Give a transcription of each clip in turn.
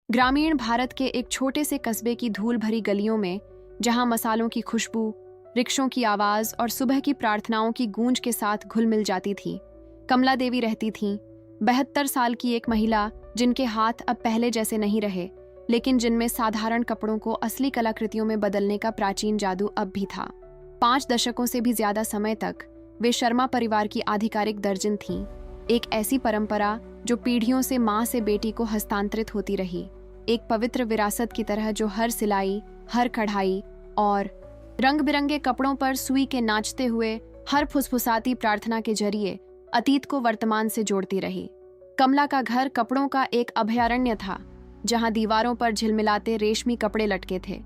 ग्रामीण भारत के एक छोटे से कस्बे की धूल भरी गलियों में, जहां मसालों की खुशबू, रिक्शों की आवाज और सुबह की प्रार्थनाओं की गूंज के साथ घुल मिल जाती थी, कमला देवी रहती थीं। 72 साल की एक महिला जिनके हाथ अब पहले जैसे नहीं रहे, लेकिन जिनमें साधारण कपड़ों को असली कलाकृतियों में बदलने का प्राचीन जादू अब भी था। 5 दशकों से भी ज्यादा समय तक वे शर्मा परिवार की आधिकारिक दर्जन थीं, एक ऐसी परंपरा जो पीढ़ियों से माँ से बेटी को हस्तांतरित होती रही, एक पवित्र विरासत की तरह जो हर सिलाई, हर कढ़ाई और रंग बिरंगे कपड़ों पर सुई के नाचते हुए हर फुसफुसाती प्रार्थना के जरिए अतीत को वर्तमान से जोड़ती रही। कमला का घर कपड़ों का एक अभयारण्य था, जहां दीवारों पर झिलमिलाते रेशमी कपड़े लटके थे,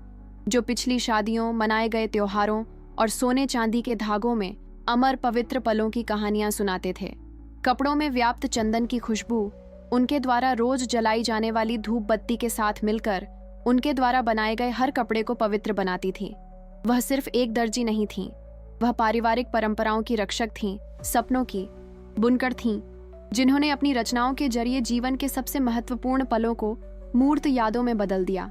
जो पिछली शादियों, मनाए गए त्योहारों और सोने चांदी के धागों में अमर पवित्र पलों की कहानियां सुनाते थे। कपड़ों में व्याप्त चंदन की खुशबू उनके द्वारा रोज जलाई जाने वाली धूप बत्ती के साथ मिलकर उनके द्वारा बनाए गए हर कपड़े को पवित्र बनाती थी। वह सिर्फ एक दर्जी नहीं थीं, वह पारिवारिक परंपराओं की रक्षक थीं, सपनों की बुनकर थीं, जिन्होंने अपनी रचनाओं के जरिए जीवन के सबसे महत्वपूर्ण पलों को मूर्त यादों में बदल दिया।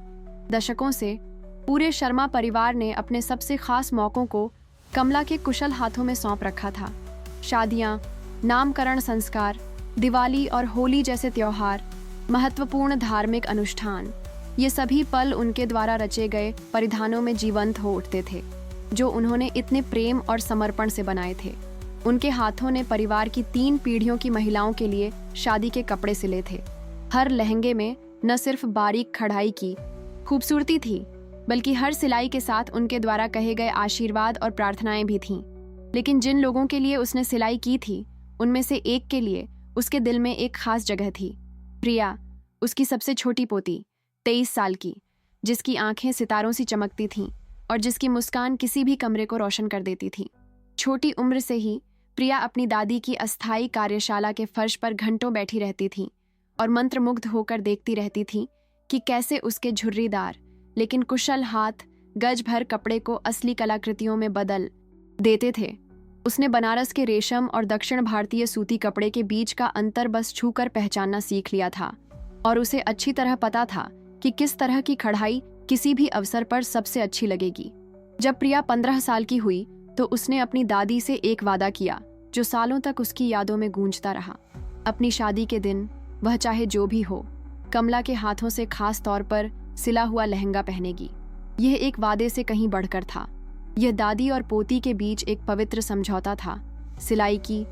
दशकों से पूरे शर्मा परिवार ने अपने सबसे खास मौकों को कमला के कुशल हाथों में सौंप रखा था। शादियां, नामकरण संस्कार, दिवाली और होली जैसे त्योहार, महत्वपूर्ण धार्मिक अनुष्ठान, ये सभी पल उनके द्वारा रचे गए परिधानों में जीवंत हो उठते थे, जो उन्होंने इतने प्रेम और समर्पण से बनाए थे। उनके हाथों ने परिवार की 3 पीढ़ियों की महिलाओं के लिए शादी के कपड़े सिले थे। हर लहंगे में न सिर्फ बारीक कढ़ाई की खूबसूरती थी, बल्कि हर सिलाई के साथ उनके द्वारा कहे गए आशीर्वाद और प्रार्थनाएं भी थीं। लेकिन जिन लोगों के लिए उसने सिलाई की थी, उनमें से एक के लिए उसके दिल में एक खास जगह थी। प्रिया, उसकी सबसे छोटी पोती, 23 साल की, जिसकी आंखें सितारों सी चमकती थीं और जिसकी मुस्कान किसी भी कमरे को रोशन कर देती थी। छोटी उम्र से ही प्रिया अपनी दादी की अस्थायी कार्यशाला के फर्श पर घंटों बैठी रहती थी और मंत्रमुग्ध होकर देखती रहती थी कि कैसे उसके झुर्रीदार लेकिन कुशल हाथ गज भर कपड़े को असली कलाकृतियों में बदल देते थे। उसने बनारस के रेशम और दक्षिण भारतीय सूती कपड़े के बीच का अंतर बस छूकर पहचानना सीख लिया था, और उसे अच्छी तरह पता था कि किस तरह की कढ़ाई किसी भी अवसर पर सबसे अच्छी लगेगी। जब प्रिया 15 साल की हुई तो उसने अपनी दादी से एक वादा किया जो सालों तक उसकी यादों में गूंजता रहा। अपनी शादी के दिन वह चाहे जो भी हो, कमला के हाथों से खास तौर पर सिला हुआ लहंगा पहनेगी। यह एक वादे से कहीं बढ़कर था। यह दादी और पोती के बीच एक पवित्र समझौता था, सिलाई की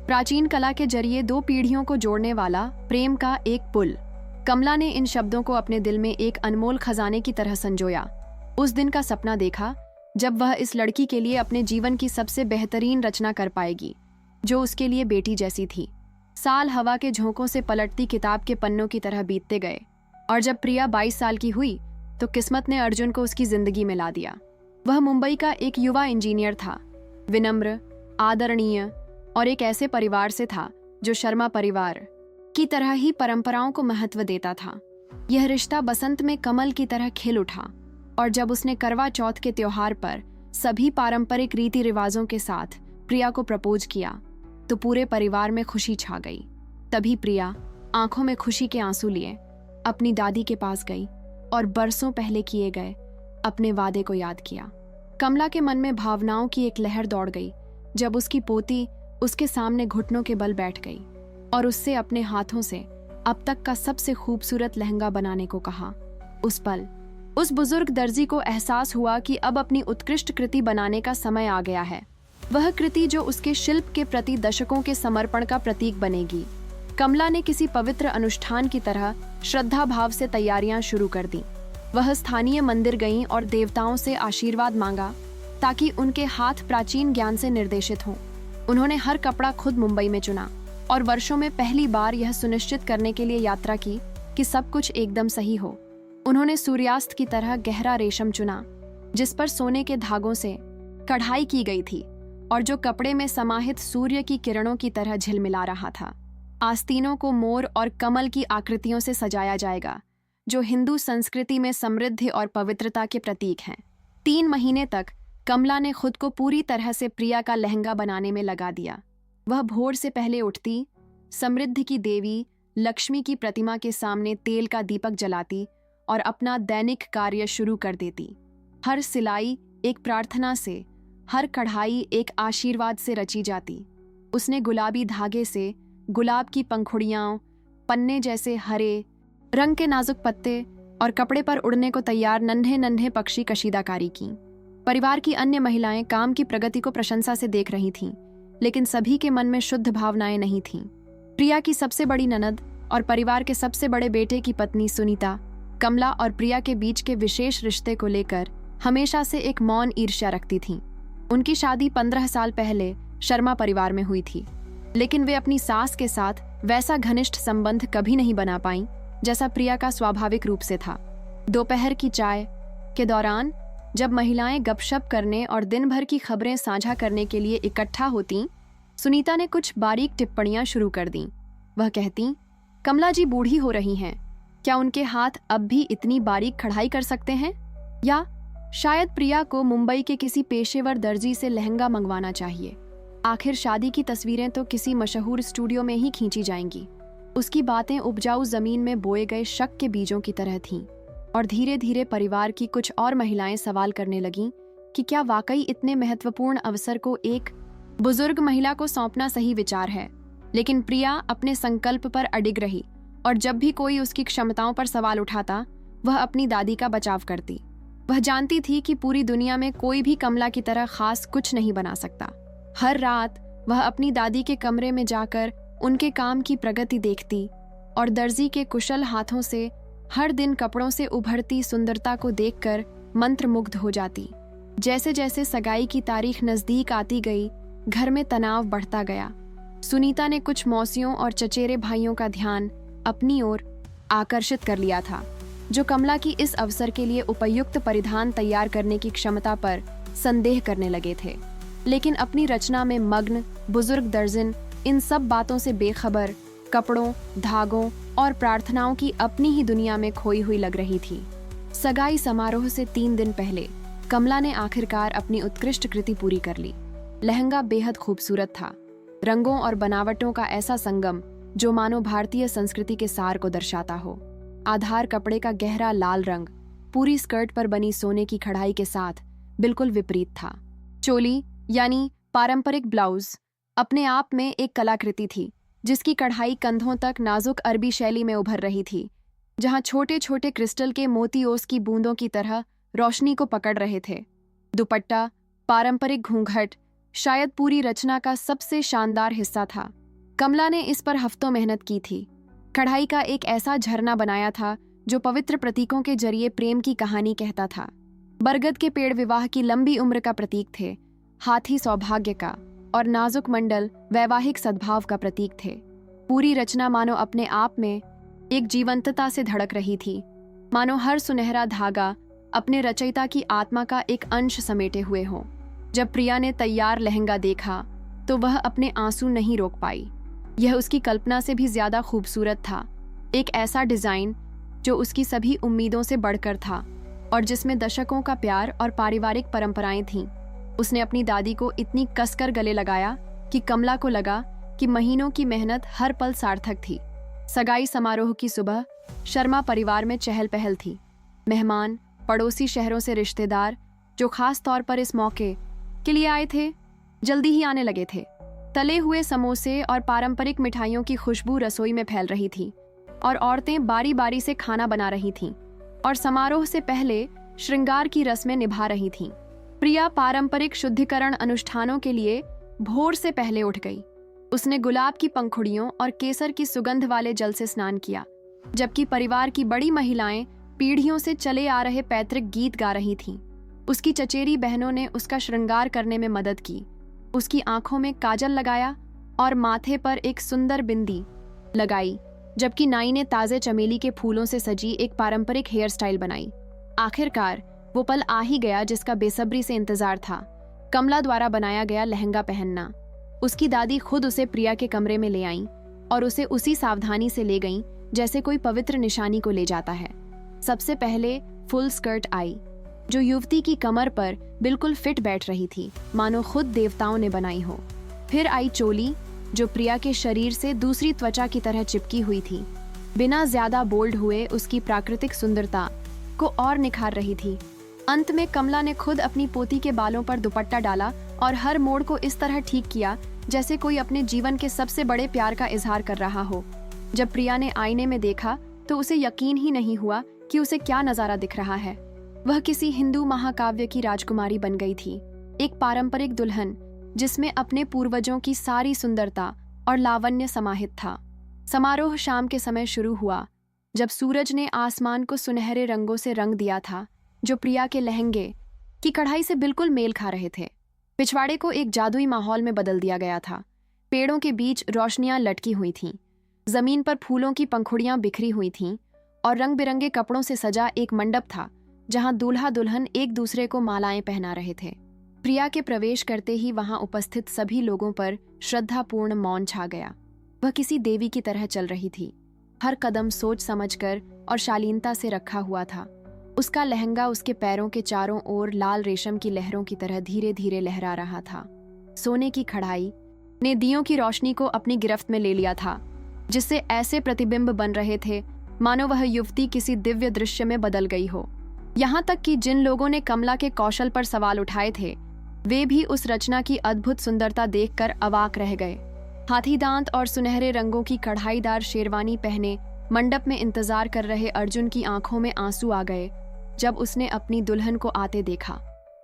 प्राचीन कला के जरिए 2 पीढ़ियों को जोड़ने वाला प्रेम का एक पुल। कमला ने इन शब्दों को अपने दिल में एक अनमोल खजाने की तरह संजोया। उस दिन का सपना देखा जब वह इस लड़की के लिए अपने जीवन की सबसे बेहतरीन रचना कर पाएगी, जो उसके लिए बेटी जैसी थी। साल हवा के झोंकों से पलटती किताब के पन्नों की तरह बीतते गए, और जब प्रिया 22 साल की हुई तो किस्मत ने अर्जुन को उसकी जिंदगी में ला दिया। वह मुंबई का एक युवा इंजीनियर था, विनम्र, आदरणीय और एक ऐसे परिवार से था जो शर्मा परिवार की तरह ही परंपराओं को महत्व देता था। यह रिश्ता बसंत में कमल की तरह खिल उठा, और जब उसने करवा चौथ के त्योहार पर सभी पारंपरिक रीति रिवाजों के साथ प्रिया को प्रपोज किया तो पूरे परिवार में खुशी छा गई। तभी प्रिया आंखों में खुशी के आंसू लिए अपनी दादी के पास गई और बरसों पहले किए गए अपने वादे को याद किया। कमला के मन में भावनाओं की एक लहर दौड़ गई जब उसकी पोती उसके सामने घुटनों के बल बैठ गई और उससे अपने हाथों से अब तक का सबसे खूबसूरत लहंगा बनाने को कहा। उस पल उस बुजुर्ग दर्जी को एहसास हुआ कि अब अपनी उत्कृष्ट कृति बनाने का समय आ गया है, वह कृति जो उसके शिल्प के प्रति दशकों के समर्पण का प्रतीक बनेगी। कमला ने किसी पवित्र अनुष्ठान की तरह श्रद्धा भाव से तैयारियां शुरू कर दी। वह स्थानीय मंदिर गईं और देवताओं से आशीर्वाद मांगा ताकि उनके हाथ प्राचीन ज्ञान से निर्देशित हों। उन्होंने हर कपड़ा खुद मुंबई में चुना और वर्षों में पहली बार यह सुनिश्चित करने के लिए यात्रा की कि सब कुछ एकदम सही हो। उन्होंने सूर्यास्त की तरह गहरा रेशम चुना जिस पर सोने के धागों से कढ़ाई की गई थी और जो कपड़े में समाहित सूर्य की किरणों की तरह झिलमिला रहा था। आस्तीनों को मोर और कमल की आकृतियों से सजाया जाएगा, जो हिंदू संस्कृति में समृद्धि और पवित्रता के प्रतीक हैं। 3 महीने तक कमला ने खुद को पूरी तरह से प्रिया का लहंगा बनाने में लगा दिया। वह भोर से पहले उठती, समृद्धि की देवी लक्ष्मी की प्रतिमा के सामने तेल का दीपक जलाती और अपना दैनिक कार्य शुरू कर देती। हर सिलाई एक प्रार्थना से, हर कढ़ाई एक आशीर्वाद से रची जाती। उसने गुलाबी धागे से गुलाब की पंखुड़ियाँ, पन्ने जैसे हरे रंग के नाजुक पत्ते और कपड़े पर उड़ने को तैयार नन्हे नन्हे पक्षी कशीदाकारी की। परिवार की अन्य महिलाएं काम की प्रगति को प्रशंसा से देख रही थीं, लेकिन सभी के मन में शुद्ध भावनाएं नहीं थीं। प्रिया की सबसे बड़ी ननद और परिवार के सबसे बड़े बेटे की पत्नी सुनीता, कमला और प्रिया के बीच के विशेष रिश्ते को लेकर हमेशा से एक मौन ईर्ष्या रखती थीं। उनकी शादी 15 साल पहले शर्मा परिवार में हुई थी, लेकिन वे अपनी सास के साथ वैसा घनिष्ठ संबंध कभी नहीं बना पाईं जैसा प्रिया का स्वाभाविक रूप से था। दोपहर की चाय के दौरान जब महिलाएं गपशप करने और दिन भर की खबरें साझा करने के लिए इकट्ठा होतीं, सुनीता ने कुछ बारीक टिप्पणियां शुरू कर दीं। वह कहती, कमला जी बूढ़ी हो रही हैं, क्या उनके हाथ अब भी इतनी बारीक कढ़ाई कर सकते हैं? या शायद प्रिया को मुंबई के किसी पेशेवर दर्जी से लहंगा मंगवाना चाहिए। आखिर शादी की तस्वीरें तो किसी मशहूर स्टूडियो में ही खींची जाएंगी। उसकी बातें उपजाऊ जमीन में बोए गए शक के बीजों की तरह थीं, और धीरे धीरे परिवार की कुछ और महिलाएं सवाल करने लगीं कि क्या वाकई इतने महत्वपूर्ण अवसर को एक बुजुर्ग महिला को सौंपना सही विचार है। लेकिन प्रिया अपने संकल्प पर अडिग रही, और जब भी कोई उसकी क्षमताओं पर सवाल उठाता, वह अपनी दादी का बचाव करती। वह जानती थी कि पूरी दुनिया में कोई भी कमला की तरह खास कुछ नहीं बना सकता। हर रात वह अपनी दादी के कमरे में जाकर उनके काम की प्रगति देखती और दर्जी के कुशल हाथों से हर दिन कपड़ों से उभरती सुंदरता को देखकर मंत्रमुग्ध हो जाती। जैसे जैसे सगाई की तारीख नजदीक आती गई, घर में तनाव बढ़ता गया। सुनीता ने कुछ मौसियों और चचेरे भाइयों का ध्यान अपनी ओर आकर्षित कर लिया था, जो कमला की इस अवसर के लिए उपयुक्त परिधान तैयार करने की क्षमता पर संदेह करने लगे थे। लेकिन अपनी रचना में मग्न बुजुर्ग दर्जन इन सब बातों से बेखबर, कपड़ों, धागों और प्रार्थनाओं की अपनी ही दुनिया में खोई हुई लग रही थी। सगाई समारोह से 3 दिन पहले कमला ने आखिरकार अपनी उत्कृष्ट कृति पूरी कर ली। लहंगा बेहद खूबसूरत था, रंगों और बनावटों का ऐसा संगम जो मानो भारतीय संस्कृति के सार को दर्शाता हो। आधार कपड़े का गहरा लाल रंग पूरी स्कर्ट पर बनी सोने की कढ़ाई के साथ बिल्कुल विपरीत था। चोली यानी पारंपरिक ब्लाउज अपने आप में एक कलाकृति थी, जिसकी कढ़ाई कंधों तक नाजुक अरबी शैली में उभर रही थी, जहां छोटे छोटे क्रिस्टल के मोतियों की बूंदों की तरह रोशनी को पकड़ रहे थे। दुपट्टा, पारंपरिक घूंघट शायद पूरी रचना का सबसे शानदार हिस्सा था। कमला ने इस पर हफ्तों मेहनत की थी। कढ़ाई का एक ऐसा झरना बनाया था जो पवित्र प्रतीकों के जरिए प्रेम की कहानी कहता था। बरगद के पेड़ विवाह की लंबी उम्र का प्रतीक थे, हाथी सौभाग्य का, और नाजुक मंडल वैवाहिक सद्भाव का प्रतीक थे। पूरी रचना मानो अपने आप में एक जीवंतता से धड़क रही थी, मानो हर सुनहरा धागा अपने रचयिता की आत्मा का एक अंश समेटे हुए हो। जब प्रिया ने तैयार लहंगा देखा तो वह अपने आंसू नहीं रोक पाई। यह उसकी कल्पना से भी ज्यादा खूबसूरत था, एक ऐसा डिजाइन जो उसकी सभी उम्मीदों से बढ़कर था और जिसमें दशकों का प्यार और पारिवारिक परंपराएं थीं। उसने अपनी दादी को इतनी कसकर गले लगाया कि कमला को लगा कि महीनों की मेहनत हर पल सार्थक थी। सगाई समारोह की सुबह शर्मा परिवार में चहल पहल थी। मेहमान, पड़ोसी शहरों से रिश्तेदार जो खास तौर पर इस मौके के लिए आए थे, जल्दी ही आने लगे थे। तले हुए समोसे और पारंपरिक मिठाइयों की खुशबू रसोई में फैल रही थी और औरतें बारी बारी से खाना बना रही थीं और समारोह से पहले श्रृंगार की रस्में निभा रही थीं। प्रिया पारंपरिक शुद्धिकरण अनुष्ठानों के लिए भोर से पहले उठ गई। उसने गुलाब की पंखुड़ियों और केसर की सुगंध वाले जल से स्नान किया, जबकि परिवार की बड़ी महिलाएं पीढ़ियों से चले आ रहे पैतृक गीत गा रही थीं। उसकी चचेरी बहनों ने उसका श्रृंगार करने में मदद की। उसकी आंखों में काजल लगाया और माथे पर एक सुंदर बिंदी लगाई, जबकि नाई ने ताजे चमेली के फूलों से सजी एक पारंपरिक हेयर स्टाइल बनाई। आखिरकार वो पल आ ही गया जिसका बेसब्री से इंतजार था, कमला द्वारा बनाया गया लहंगा पहनना। उसकी दादी खुद उसे प्रिया के कमरे में ले आईं और उसे उसी सावधानी से ले गईं जैसे कोई पवित्र निशानी को ले जाता है। सबसे पहले फुल स्कर्ट आई, जो युवती की कमर पर बिल्कुल फिट बैठ रही थी, मानो खुद देवताओं ने बनाई हो। फिर आई चोली, जो प्रिया के शरीर से दूसरी त्वचा की तरह चिपकी हुई थी, बिना ज्यादा बोल्ड हुए उसकी प्राकृतिक सुंदरता को और निखार रही थी। अंत में कमला ने खुद अपनी पोती के बालों पर दुपट्टा डाला और हर मोड़ को इस तरह ठीक किया जैसे कोई अपने जीवन के सबसे बड़े प्यार का इजहार कर रहा हो। जब प्रिया ने आईने में देखा तो उसे यकीन ही नहीं हुआ कि उसे क्या नजारा दिख रहा है। वह किसी हिंदू महाकाव्य की राजकुमारी बन गई थी, एक पारंपरिक दुल्हन जिसमें अपने पूर्वजों की सारी सुंदरता और लावण्य समाहित था। समारोह शाम के समय शुरू हुआ, जब सूरज ने आसमान को सुनहरे रंगों से रंग दिया था, जो प्रिया के लहंगे की कढ़ाई से बिल्कुल मेल खा रहे थे। पिछवाड़े को एक जादुई माहौल में बदल दिया गया था। पेड़ों के बीच रोशनियां लटकी हुई थीं, जमीन पर फूलों की पंखुड़ियां बिखरी हुई थीं और रंग बिरंगे कपड़ों से सजा एक मंडप था जहां दूल्हा दुल्हन एक दूसरे को मालाएं पहना रहे थे। प्रिया के प्रवेश करते ही वहां उपस्थित सभी लोगों पर श्रद्धापूर्ण मौन छा गया। वह किसी देवी की तरह चल रही थी, हर कदम सोच समझकर और शालीनता से रखा हुआ था। उसका लहंगा उसके पैरों के चारों ओर लाल रेशम की लहरों की तरह धीरे धीरे लहरा रहा था। सोने की कढ़ाई ने दियों की रोशनी को अपनी गिरफ्त में ले लिया था, जिससे ऐसे प्रतिबिंब बन रहे थे मानो वह युवती किसी दिव्य दृश्य में बदल गई हो। यहाँ तक कि जिन लोगों ने कमला के कौशल पर सवाल उठाए थे, वे भी उस रचना की अद्भुत सुंदरता देखकर अवाक रह गए। हाथी दांत और सुनहरे रंगों की कढ़ाईदार शेरवानी पहने मंडप में इंतजार कर रहे अर्जुन की आंखों में आंसू आ गए जब उसने अपनी दुल्हन को आते देखा।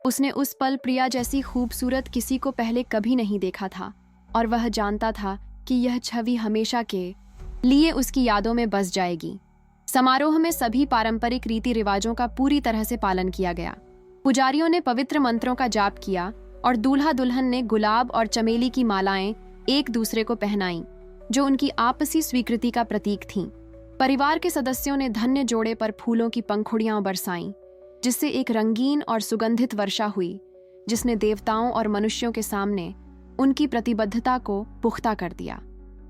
उसने उस पल प्रिया जैसी खूबसूरत किसी को पहले कभी नहीं देखा था और वह जानता था कि यह छवि हमेशा के लिए उसकी यादों में बस जाएगी। समारोह में सभी पारंपरिक रीति रिवाजों का पूरी तरह से पालन किया गया। पुजारियों ने पवित्र मंत्रों का जाप किया और दूल्हा दुल्हन ने गुलाब और चमेली की मालाएं एक दूसरे को पहनाईं, जो उनकी आपसी स्वीकृति का प्रतीक थीं। परिवार के सदस्यों ने धन्य जोड़े पर फूलों की पंखुड़ियां बरसाईं, जिससे एक रंगीन और सुगंधित वर्षा हुई, जिसने देवताओं और मनुष्यों के सामने उनकी प्रतिबद्धता को पुख्ता कर दिया।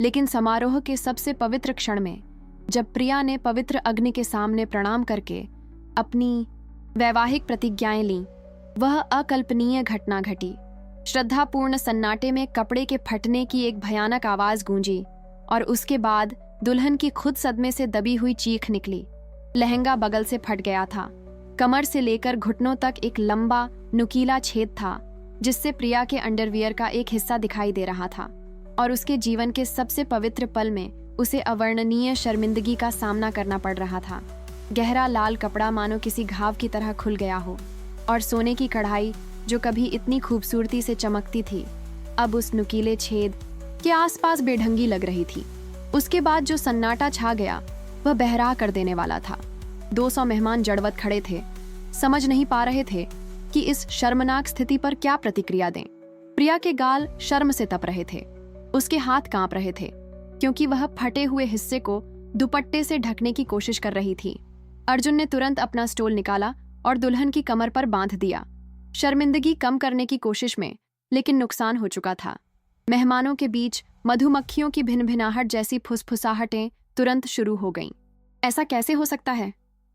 लेकिन समारोह के सबसे पवित्र क्षण में, जब प्रिया ने पवित्र अग्नि के सामने प्रणाम करके अपनी वैवाहिक प्रतिज्ञाएं लीं, वह अकल्पनीय घटना घटी। श्रद्धापूर्ण सन्नाटे में कपड़े के फटने की एक भयानक आवाज गूंजी और उसके बाद दुल्हन की खुद सदमे से दबी हुई चीख निकली। लहंगा बगल से फट गया था। कमर से लेकर घुटनों तक एक लंबा नुकीला छेद था, जिससे प्रिया के अंडरवियर का एक हिस्सा दिखाई दे रहा था और उसके जीवन के सबसे पवित्र पल में उसे अवर्णनीय शर्मिंदगी का सामना करना पड़ रहा था। गहरा लाल कपड़ा मानो किसी घाव की तरह खुल गया हो और सोने की कढ़ाई, जो कभी इतनी खूबसूरती से चमकती थी, अब उस नुकीले छेद के आसपास बेढंगी लग रही थी। उसके बाद जो सन्नाटा छा गया वह बहरा कर देने वाला था। 200 मेहमान जड़वत खड़े थे, समझ नहीं पा रहे थे कि इस शर्मनाक स्थिति पर क्या प्रतिक्रिया दें। प्रिया के गाल शर्म से तप रहे थे, उसके हाथ कांप रहे थे, क्योंकि वह फटे हुए हिस्से को दुपट्टे से ढकने की कोशिश कर रही थी। अर्जुन ने तुरंत अपना स्टोल निकाला और दुल्हन की कमर पर बांध दिया, शर्मिंदगी कम करने की कोशिश में, लेकिन नुकसान हो चुका था। मेहमानों के बीच मधुमक्खियों की भिनभिनाहट जैसी फुसफुसाहटें तुरंत शुरू हो गईं। ऐसा कैसे हो सकता है?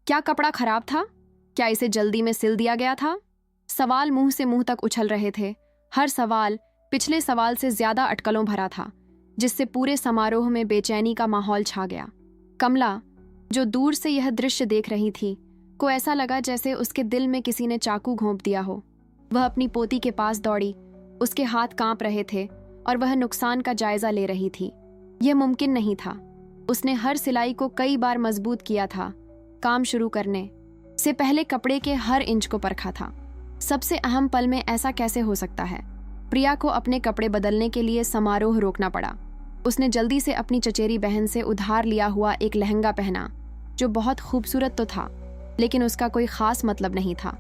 क्या कपड़ा खराब था? क्या इसे जल्दी में सिल दिया गया था? सवाल मुंह से मुंह तक उछल रहे थे। हर सवाल पिछले सवाल से ज्यादा अटकलों भरा था, जिससे पूरे समारोह में बेचैनी का माहौल छा गया। कमला, जो दूर से यह दृश्य देख रही थी, को ऐसा लगा जैसे उसके दिल में किसी ने चाकू घोंप दिया हो। वह अपनी पोती के पास दौड़ी, उसके हाथ कांप रहे थे और वह नुकसान का जायजा ले रही थी। यह मुमकिन नहीं था। उसने हर सिलाई को कई बार मजबूत किया था, काम शुरू करने से पहले कपड़े के हर इंच को परखा था। सबसे अहम पल में ऐसा कैसे हो सकता है? प्रिया को अपने कपड़े बदलने के लिए समारोह रोकना पड़ा। उसने जल्दी से अपनी चचेरी बहन से उधार लिया हुआ एक लहंगा पहना, जो बहुत खूबसूरत तो था, लेकिन उसका कोई खास मतलब नहीं था।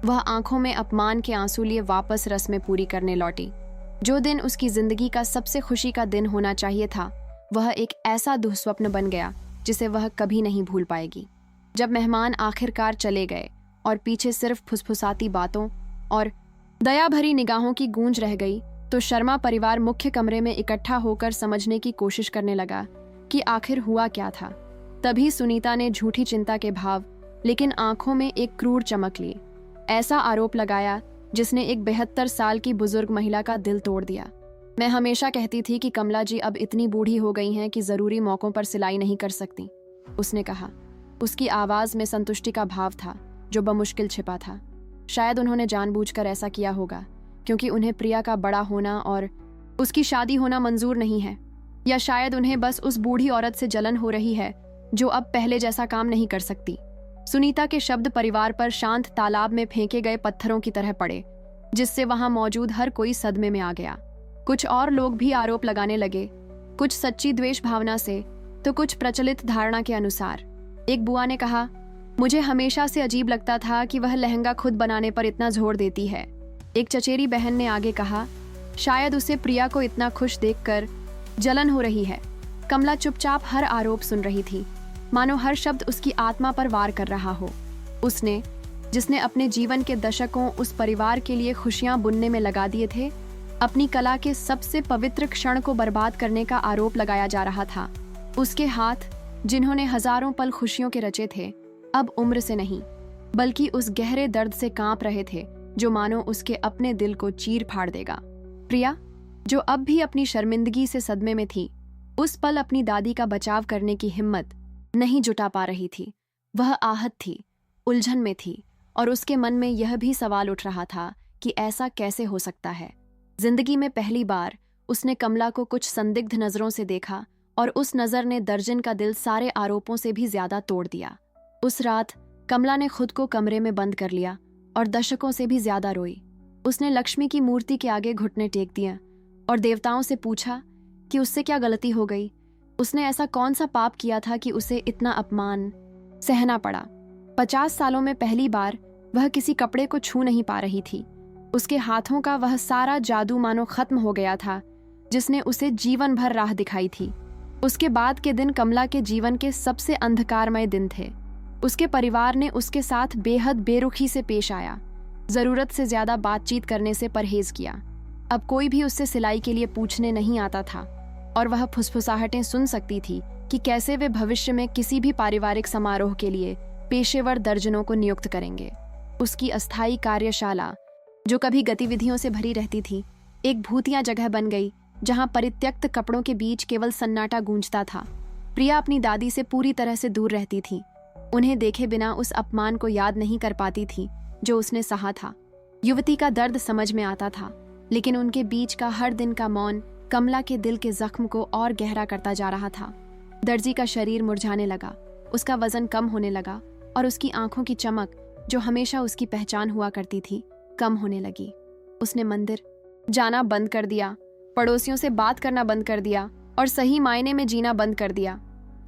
वह आंखों में अपमान के आंसू लिए वापस रस्में पूरी करने लौटी। जो दिन उसकी जिंदगी का सबसे खुशी का दिन होना चाहिए था, वह एक ऐसा दुःस्वप्न बन गया जिसे वह कभी नहीं भूल पाएगी। जब मेहमान आखिरकार चले गए और पीछे सिर्फ फुसफुसाती बातों और दया भरी निगाहों की गूंज रह गई, तो शर्मा परिवार मुख्य कमरे में इकट्ठा होकर समझने की कोशिश करने लगा कि आखिर हुआ क्या था। तभी सुनीता ने झूठी चिंता के भाव, लेकिन आंखों में एक क्रूर चमक ली, ऐसा आरोप लगाया जिसने एक 72 साल की बुजुर्ग महिला का दिल तोड़ दिया। मैं हमेशा कहती थी कि कमला जी अब इतनी बूढ़ी हो गई हैं कि जरूरी मौकों पर सिलाई नहीं कर सकती, उसने कहा। उसकी आवाज में संतुष्टि का भाव था जो बमुश्किल छिपा था। शायद उन्होंने जानबूझकर ऐसा किया होगा क्योंकि उन्हें प्रिया का बड़ा होना और उसकी शादी होना मंजूर नहीं है, या शायद उन्हें बस उस बूढ़ी औरत से जलन हो रही है जो अब पहले जैसा काम नहीं कर सकती। सुनीता के शब्द परिवार पर शांत तालाब में फेंके गए पत्थरों की तरह पड़े, जिससे वहां मौजूद हर कोई सदमे में आ गया। कुछ और लोग भी आरोप लगाने लगे, कुछ सच्ची द्वेष भावना से तो कुछ प्रचलित धारणा के अनुसार। एक बुआ ने कहा, मुझे हमेशा से अजीब लगता था कि वह लहंगा खुद बनाने पर इतना जोर देती है। एक चचेरी बहन ने आगे कहा, शायद उसे प्रिया को इतना खुश देखकर जलन हो रही है। कमला चुपचाप हर आरोप सुन रही थी, मानो हर शब्द उसकी आत्मा पर वार कर रहा हो। उसने, जिसने अपने जीवन के दशकों उस परिवार के लिए खुशियां बुनने में लगा दिए थे, अपनी कला के सबसे पवित्र क्षण को बर्बाद करने का आरोप लगाया जा रहा था। उसके हाथ, जिन्होंने हजारों पल खुशियों के रचे थे, अब उम्र से नहीं बल्कि उस गहरे दर्द से कांप रहे थे जो मानो उसके अपने दिल को चीर फाड़ देगा। प्रिया, जो अब भी अपनी शर्मिंदगी से सदमे में थी, उस पल अपनी दादी का बचाव करने की हिम्मत नहीं जुटा पा रही थी। वह आहत थी, उलझन में थी, और उसके मन में यह भी सवाल उठ रहा था कि ऐसा कैसे हो सकता है। जिंदगी में पहली बार उसने कमला को कुछ संदिग्ध नजरों से देखा और उस नजर ने दर्जन का दिल सारे आरोपों से भी ज्यादा तोड़ दिया। उस रात कमला ने खुद को कमरे में बंद कर लिया और दशकों से भी ज्यादा रोई। उसने लक्ष्मी की मूर्ति के आगे घुटने टेक दिए और देवताओं से पूछा कि उससे क्या गलती हो गई। उसने ऐसा कौन सा पाप किया था कि उसे इतना अपमान सहना पड़ा। 50 सालों में पहली बार वह किसी कपड़े को छू नहीं पा रही थी। उसके हाथों का वह सारा जादू मानो खत्म हो गया था जिसने उसे जीवन भर राह दिखाई थी। उसके बाद के दिन कमला के जीवन के सबसे अंधकारमय दिन थे। उसके परिवार ने उसके साथ बेहद बेरुखी से पेश आया, जरूरत से ज्यादा बातचीत करने से परहेज किया। अब कोई भी उससे सिलाई के लिए पूछने नहीं आता था और वह फुसफुसाहटें सुन सकती थी कि कैसे वे भविष्य में किसी भी पारिवारिक समारोह के लिए पेशेवर दर्जनों को नियुक्त करेंगे। उसकी अस्थायी कार्यशाला, जो कभी गतिविधियों से भरी रहती थी, एक भूतिया जगह बन गई जहां परित्यक्त कपड़ों के बीच केवल सन्नाटा गूंजता था। प्रिया अपनी दादी से पूरी तरह से दूर रहती थी, उन्हें देखे बिना उस अपमान को याद नहीं कर पाती थी जो उसने सहा था। युवती का दर्द समझ में आता था, लेकिन उनके बीच का हर दिन का मौन कमला के दिल के जख्म को और गहरा करता जा रहा था। दर्जी का शरीर मुरझाने लगा, उसका वजन कम होने लगा और उसकी आंखों की चमक, जो हमेशा उसकी पहचान हुआ करती थी, कम होने लगी। उसने मंदिर जाना बंद कर दिया, पड़ोसियों से बात करना बंद कर दिया और सही मायने में जीना बंद कर दिया।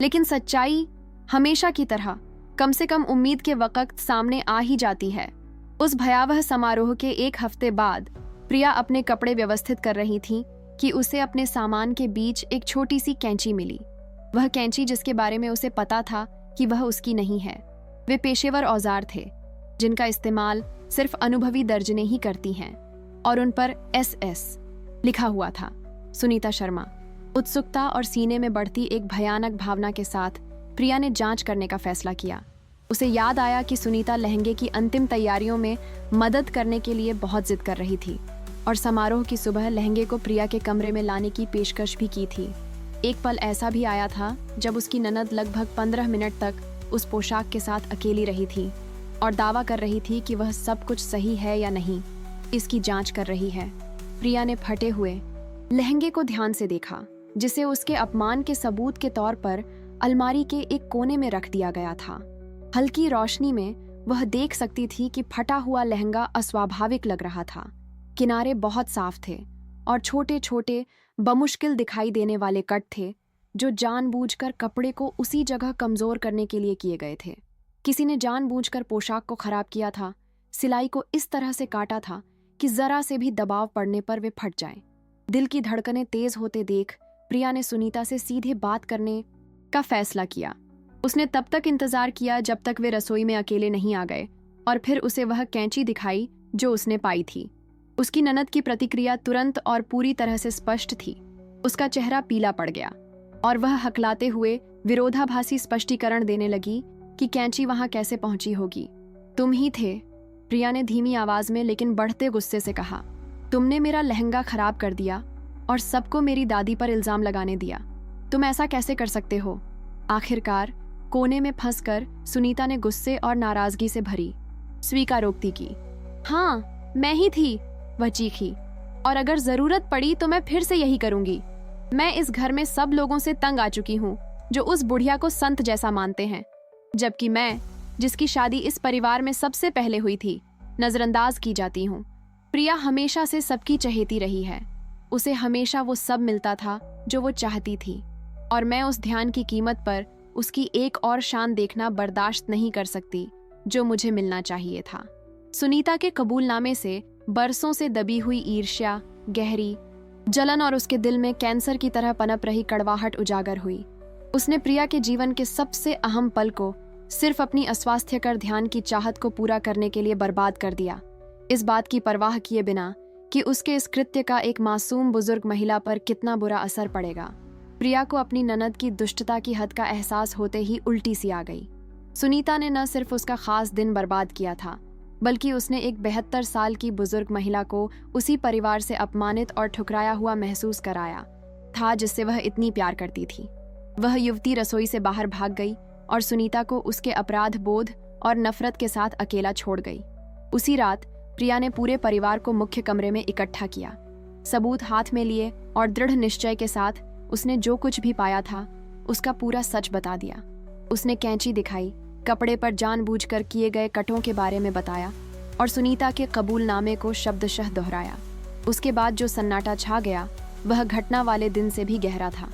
लेकिन सच्चाई हमेशा की तरह कम से कम उम्मीद के वक्त सामने आ ही जाती है। उस भयावह समारोह के एक हफ्ते बाद प्रिया अपने कपड़े व्यवस्थित कर रही थी कि उसे अपने सामान के बीच एक छोटी सी कैंची मिली। वह कैंची जिसके बारे में उसे पता था कि वह उसकी नहीं है। वे पेशेवर औजार थे जिनका इस्तेमाल सिर्फ अनुभवी दर्जने ही करती हैं, और उन पर SS लिखा हुआ था। सुनीता शर्मा। उत्सुकता और सीने में बढ़ती एक भयानक भावना के साथ प्रिया ने जांच करने का फैसला किया। उसे याद आया कि सुनीता लहंगे की अंतिम तैयारियों में मदद करने के लिए बहुत जिद कर रही थी और समारोह की सुबह लहंगे को प्रिया के कमरे में लाने की पेशकश भी की थी। एक पल ऐसा भी आया था जब उसकी ननद लगभग 15 मिनट तक उस पोशाक के साथ अकेली रही थी और दावा कर रही थी कि वह सब कुछ सही है या नहीं, इसकी जांच कर रही है। प्रिया ने फटे हुए लहंगे को ध्यान से देखा, जिसे उसके अपमान के सबूत के तौर पर अलमारी के एक कोने में रख दिया गया था। हल्की रोशनी में वह देख सकती थी कि फटा हुआ लहंगा अस्वाभाविक लग रहा था। किनारे बहुत साफ थे और छोटे छोटे बमुश्किल दिखाई देने वाले कट थे जो जानबूझकर कपड़े को उसी जगह कमजोर करने के लिए किए गए थे। किसी ने जानबूझकर पोशाक को खराब किया था, सिलाई को इस तरह से काटा था कि जरा से भी दबाव पड़ने पर वे फट जाएं। दिल की धड़कनें तेज होते देख प्रिया ने सुनीता से सीधे बात करने का फैसला किया। उसने तब तक इंतजार किया जब तक वे रसोई में अकेले नहीं आ गए और फिर उसे वह कैंची दिखाई जो उसने पाई थी। उसकी ननद की प्रतिक्रिया तुरंत और पूरी तरह से स्पष्ट थी। उसका चेहरा पीला पड़ गया और वह हकलाते हुए विरोधाभासी स्पष्टीकरण देने लगी कि कैंची वहां कैसे पहुंची होगी। तुम ही थे, प्रिया ने धीमी आवाज में लेकिन बढ़ते गुस्से से कहा। तुमने मेरा लहंगा खराब कर दिया और सबको मेरी दादी पर इल्जाम लगाने दिया। तुम ऐसा कैसे कर सकते हो? आखिरकार कोने में फंसकर सुनीता ने गुस्से और नाराजगी से भरी स्वीकारोक्ति की। हाँ, मैं ही थी, वह चीखी, और अगर जरूरत पड़ी तो मैं फिर से यही करूंगी। मैं इस घर में सब लोगों से तंग आ चुकी हूँ जो उस बुढ़िया को संत जैसा मानते हैं, जबकि मैं, जिसकी शादी इस परिवार में सबसे पहले हुई थी, नजरअंदाज की जाती हूँ। प्रिया हमेशा से सबकी चहेती रही है। उसे हमेशा वो सब मिलता था जो वो चाहती थी, और मैं उस ध्यान की कीमत पर उसकी एक और शान देखना बर्दाश्त नहीं कर सकती जो मुझे मिलना चाहिए था। सुनीता के कबूलनामे से बरसों से दबी हुई ईर्ष्या, गहरी जलन और उसके दिल में कैंसर की तरह पनप रही कड़वाहट उजागर हुई। उसने प्रिया के जीवन के सबसे अहम पल को सिर्फ अपनी अस्वास्थ्यकर ध्यान की चाहत को पूरा करने के लिए बर्बाद कर दिया, इस बात की परवाह किए बिना कि उसके इस कृत्य का एक मासूम बुजुर्ग महिला पर कितना बुरा असर पड़ेगा। प्रिया को अपनी ननद की दुष्टता की हद का एहसास होते ही उल्टी सी आ गई। सुनीता ने न सिर्फ उसका खास दिन बर्बाद किया था, बल्कि उसने एक 72 साल की बुजुर्ग महिला को उसी परिवार से अपमानित और ठुकराया हुआ महसूस कराया था जिससे वह इतनी प्यार करती थी। वह युवती रसोई से बाहर भाग गई और सुनीता को उसके अपराध बोध और नफरत के साथ अकेला छोड़ गई। उसी रात प्रिया ने पूरे परिवार को मुख्य कमरे में इकट्ठा किया। सबूत हाथ में लिए और दृढ़ निश्चय के साथ उसने जो कुछ भी पाया था उसका पूरा सच बता दिया। उसने कैंची दिखाई, कपड़े पर जानबूझकर किए गए कटों के बारे में बताया और सुनीता के कबूलनामे को शब्दशः दोहराया। उसके बाद जो सन्नाटा छा गया वह घटना वाले दिन से भी गहरा था।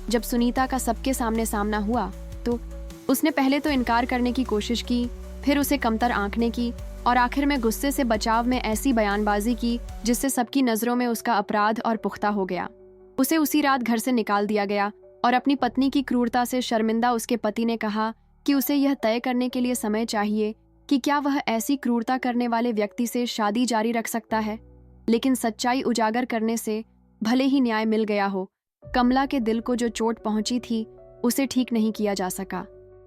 जब सुनीता का सबके सामने सामना हुआ तो उसने पहले तो इनकार करने की कोशिश की, फिर उसे कमतर आंकने की और आखिर में गुस्से से बचाव में ऐसी बयानबाजी की जिससे सबकी नजरों में उसका अपराध और पुख्ता हो गया। उसे उसी रात घर से निकाल दिया गया और अपनी पत्नी की क्रूरता से शर्मिंदा उसके पति ने कहा कि उसे यह तय करने के लिए समय चाहिए कि क्या वह ऐसी क्रूरता करने वाले व्यक्ति से शादी जारी रख सकता है। लेकिन सच्चाई उजागर करने से भले ही न्याय मिल गया हो, कमला के दिल को जो चोट पहुंची थी उसे ठीक नहीं किया जा सका।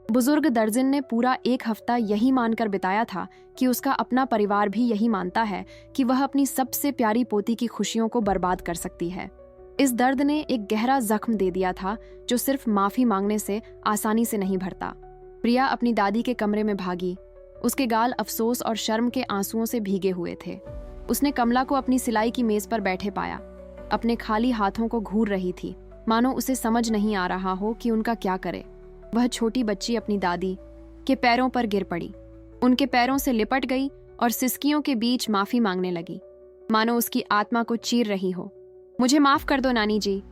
बुजुर्ग दर्जन ने पूरा 1 हफ्ता यही मानकर बिताया था कि उसका अपना परिवार भी यही मानता है कि वह अपनी सबसे प्यारी पोती की खुशियों को बर्बाद कर सकती है। इस दर्द ने एक गहरा जख्म दे दिया था जो सिर्फ माफी मांगने से आसानी से नहीं भरता। प्रिया अपनी दादी के कमरे में भागी। उसके गाल अफसोस और शर्म के आंसुओं से भीगे हुए थे। उसने कमला को अपनी सिलाई की मेज पर बैठे पाया। अपने खाली हाथों को घूर रही थी, मानो उसे समझ नहीं आ रहा हो कि उनका क्या करे। वह छोटी बच्ची अपनी दादी के पैरों पर गिर पड़ी, उनके पैरों से लिपट गई और सिसकियों के बीच माफी मांगने लगी, मानो उसकी आत्मा को चीर रही हो। मुझे माफ कर दो नानी जी,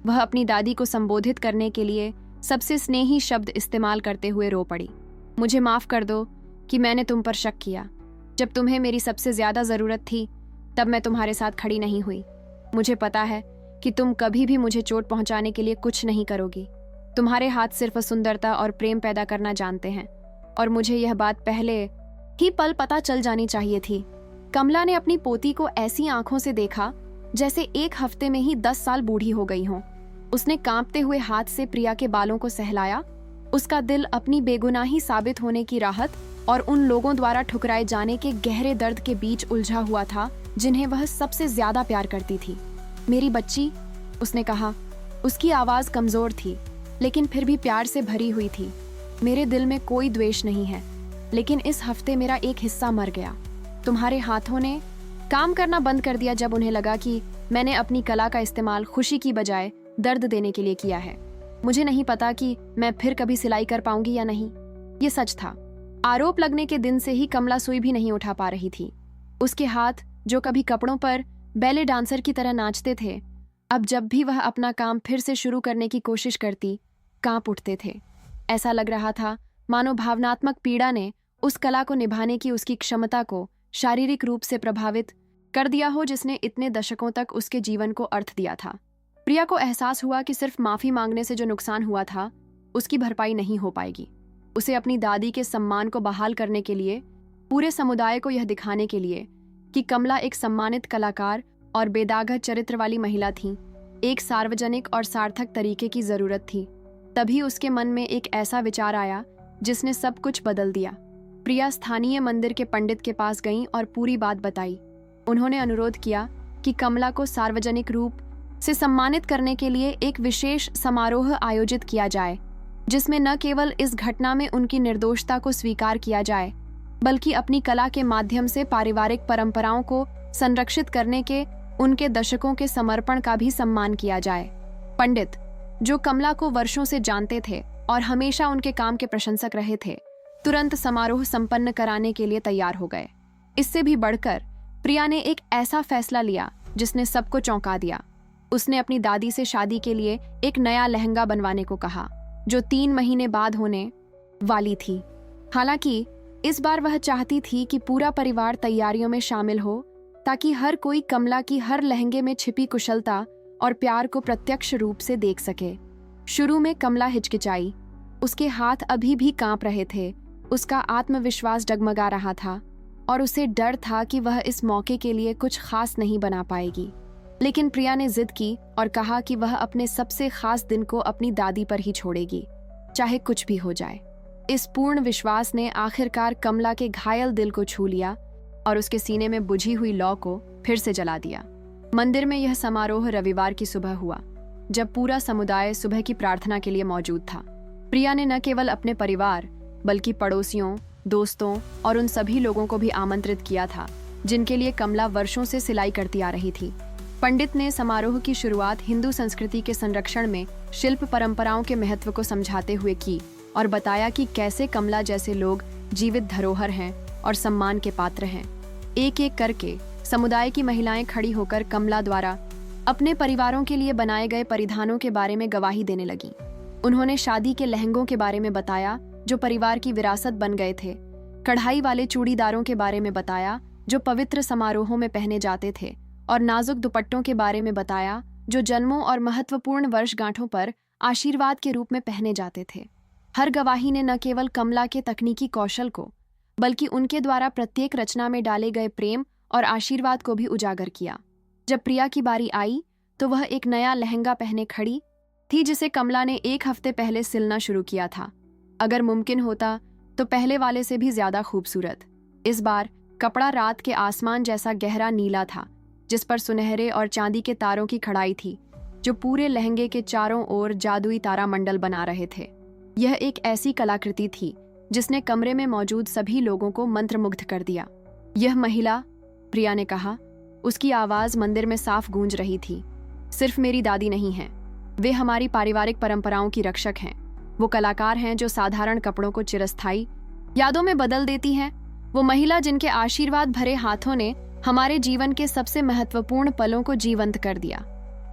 वह अपनी दादी को संबोधित करने के लिए सबसे स्नेही शब्द इस्तेमाल करते हुए रो पड़ी। मुझे माफ कर दो कि मैंने तुम पर शक किया। जब तुम्हें मेरी सबसे ज्यादा जरूरत थी तब मैं तुम्हारे साथ खड़ी नहीं हुई। मुझे पता है कि तुम कभी भी मुझे चोट पहुंचाने के लिए कुछ नहीं करोगी। तुम्हारे हाथ सिर्फ सुंदरता और प्रेम पैदा करना जानते हैं और मुझे यह बात पहले ही पल पता चल जानी चाहिए थी। कमला ने अपनी पोती को ऐसी आंखों से देखा जैसे 1 हफ्ते में ही 10 साल बूढ़ी हो गई हो। उसने कांपते हुए हाथ से प्रिया के बालों को सहलाया। उसका दिल अपनी बेगुनाही साबित होने की राहत और उन लोगों द्वारा ठुकराए जाने के गहरे दर्द के बीच उलझा हुआ था जिन्हें वह सबसे ज्यादा प्यार करती थी। मेरी बच्ची, उसने कहा। उसकी आवाज कमजोर थी लेकिन फिर भी प्यार से भरी हुई थी। मेरे दिल में कोई द्वेष नहीं है, लेकिन इस हफ्ते मेरा एक हिस्सा मर गया। तुम्हारे हाथों ने काम करना बंद कर दिया जब उन्हें लगा कि मैंने अपनी कला का इस्तेमाल खुशी की बजाय दर्द देने के लिए किया है। मुझे नहीं पता कि मैं फिर कभी सिलाई कर पाऊंगी या नहीं। ये सच था। आरोप लगने के दिन से ही कमला सुई भी नहीं उठा पा रही थी। उसके हाथ, जो कभी कपड़ों पर बैले डांसर की तरह नाचते थे, अब जब भी वह अपना काम फिर से शुरू करने की कोशिश करती, कांप उठते थे। ऐसा लग रहा था मानो भावनात्मक पीड़ा ने उस कला को निभाने की उसकी क्षमता को शारीरिक रूप से प्रभावित कर दिया हो जिसने इतने दशकों तक उसके जीवन को अर्थ दिया था। प्रिया को एहसास हुआ कि सिर्फ माफी मांगने से जो नुकसान हुआ था उसकी भरपाई नहीं हो पाएगी। उसे अपनी दादी के सम्मान को बहाल करने के लिए, पूरे समुदाय को यह दिखाने के लिए कि कमला एक सम्मानित कलाकार और बेदाग चरित्र वाली महिला थी, एक सार्वजनिक और सार्थक तरीके की जरूरत थी। तभी उसके मन में एक ऐसा विचार आया जिसने सब कुछ बदल दिया। प्रिया स्थानीय मंदिर के पंडित के पास गईं और पूरी बात बताई। उन्होंने अनुरोध किया कि कमला को सार्वजनिक रूप से सम्मानित करने के लिए एक विशेष समारोह आयोजित किया जाए, जिसमें न केवल इस घटना में उनकी निर्दोषता को स्वीकार किया जाए, बल्कि अपनी कला के माध्यम से पारिवारिक परंपराओं को संरक्षित करने के उनके दशकों के समर्पण का भी सम्मान किया जाए। पंडित, जो कमला को वर्षों से जानते थे और हमेशा उनके काम के प्रशंसक रहे थे, तुरंत समारोह संपन्न कराने के लिए तैयार हो गए। इससे भी बढ़कर प्रिया ने एक ऐसा फैसला लिया जिसने सबको चौंका दिया। उसने अपनी दादी से शादी के लिए एक नया लहंगा बनवाने को कहा, जो 3 महीने बाद होने वाली थी। हालांकि इस बार वह चाहती थी कि पूरा परिवार तैयारियों में शामिल हो, ताकि हर कोई कमला की हर लहंगे में छिपी कुशलता और प्यार को प्रत्यक्ष रूप से देख सके। शुरू में कमला हिचकिचाई, उसके हाथ अभी भी कांप रहे थे, उसका आत्मविश्वास डगमगा रहा था और उसे डर था कि वह इस मौके के लिए कुछ खास नहीं बना पाएगी। लेकिन प्रिया ने जिद की और कहा कि वह अपने सबसे खास दिन को अपनी दादी पर ही छोड़ेगी, चाहे कुछ भी हो जाए। इस पूर्ण विश्वास ने आखिरकार कमला के घायल दिल को छू लिया और उसके सीने में बुझी हुई लौ को फिर से जला दिया। मंदिर में यह समारोह रविवार की सुबह हुआ, जब पूरा समुदाय सुबह की प्रार्थना के लिए मौजूद था। प्रिया ने न केवल अपने परिवार बल्कि पड़ोसियों, दोस्तों और उन सभी लोगों को भी आमंत्रित किया था जिनके लिए कमला वर्षों से सिलाई करती आ रही थी। पंडित ने समारोह की शुरुआत हिंदू संस्कृति के संरक्षण में शिल्प परंपराओं के महत्व को समझाते हुए की और बताया कि कैसे कमला जैसे लोग जीवित धरोहर हैं और सम्मान के पात्र हैं। एक एक करके समुदाय की महिलाएं खड़ी होकर कमला द्वारा अपने परिवारों के लिए बनाए गए परिधानों के बारे में गवाही देने लगीं। उन्होंने शादी के लहंगों के बारे में बताया जो परिवार की विरासत बन गए थे, कढ़ाई वाले चूड़ीदारों के बारे में बताया जो पवित्र समारोहों में पहने जाते थे, और नाजुक दुपट्टों के बारे में बताया जो जन्मों और महत्वपूर्ण वर्षगांठों पर आशीर्वाद के रूप में पहने जाते थे। हर गवाही ने न केवल कमला के तकनीकी कौशल को, बल्कि उनके द्वारा प्रत्येक रचना में डाले गए प्रेम और आशीर्वाद को भी उजागर किया। जब प्रिया की बारी आई तो वह एक नया लहंगा पहने खड़ी थी जिसे कमला ने 1 हफ्ते पहले सिलना शुरू किया था। अगर मुमकिन होता तो पहले वाले से भी ज्यादा खूबसूरत। इस बार कपड़ा रात के आसमान जैसा गहरा नीला था, जिस पर सुनहरे और चांदी के तारों की खड़ाई थी जो पूरे लहंगे के चारों ओर जादुई तारामंडल बना रहे थे। यह एक ऐसी कलाकृति थी जिसने कमरे में मौजूद सभी लोगों को मंत्रमुग्ध कर दिया। यह महिला, प्रिया ने कहा, उसकी आवाज मंदिर में साफ गूंज रही थी, सिर्फ मेरी दादी नहीं है, वे हमारी पारिवारिक परंपराओं की रक्षक हैं। वो कलाकार हैं जो साधारण कपड़ों को चिरस्थायी यादों में बदल देती हैं। वो महिला जिनके आशीर्वाद भरे हाथों ने हमारे जीवन के सबसे महत्वपूर्ण पलों को जीवंत कर दिया।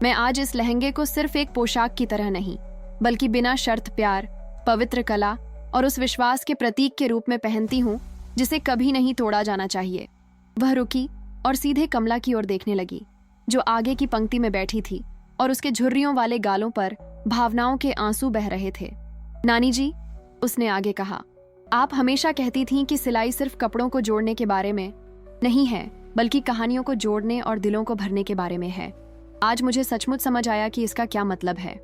मैं आज इस लहंगे को सिर्फ एक पोशाक की तरह नहीं, बल्कि बिना शर्त प्यार, पवित्र कला और उस विश्वास के प्रतीक के रूप में पहनती हूँ जिसे कभी नहीं तोड़ा जाना चाहिए। वह रुकी और सीधे कमला की ओर देखने लगी, जो आगे की पंक्ति में बैठी थी, और उसके झुर्रियों वाले गालों पर भावनाओं के आंसू बह रहे थे। नानी जी, उसने आगे कहा, आप हमेशा कहती थीं कि सिलाई सिर्फ कपड़ों को जोड़ने के बारे में नहीं है, बल्कि कहानियों को जोड़ने और दिलों को भरने के बारे में है। आज मुझे सचमुच समझ आया कि इसका क्या मतलब है।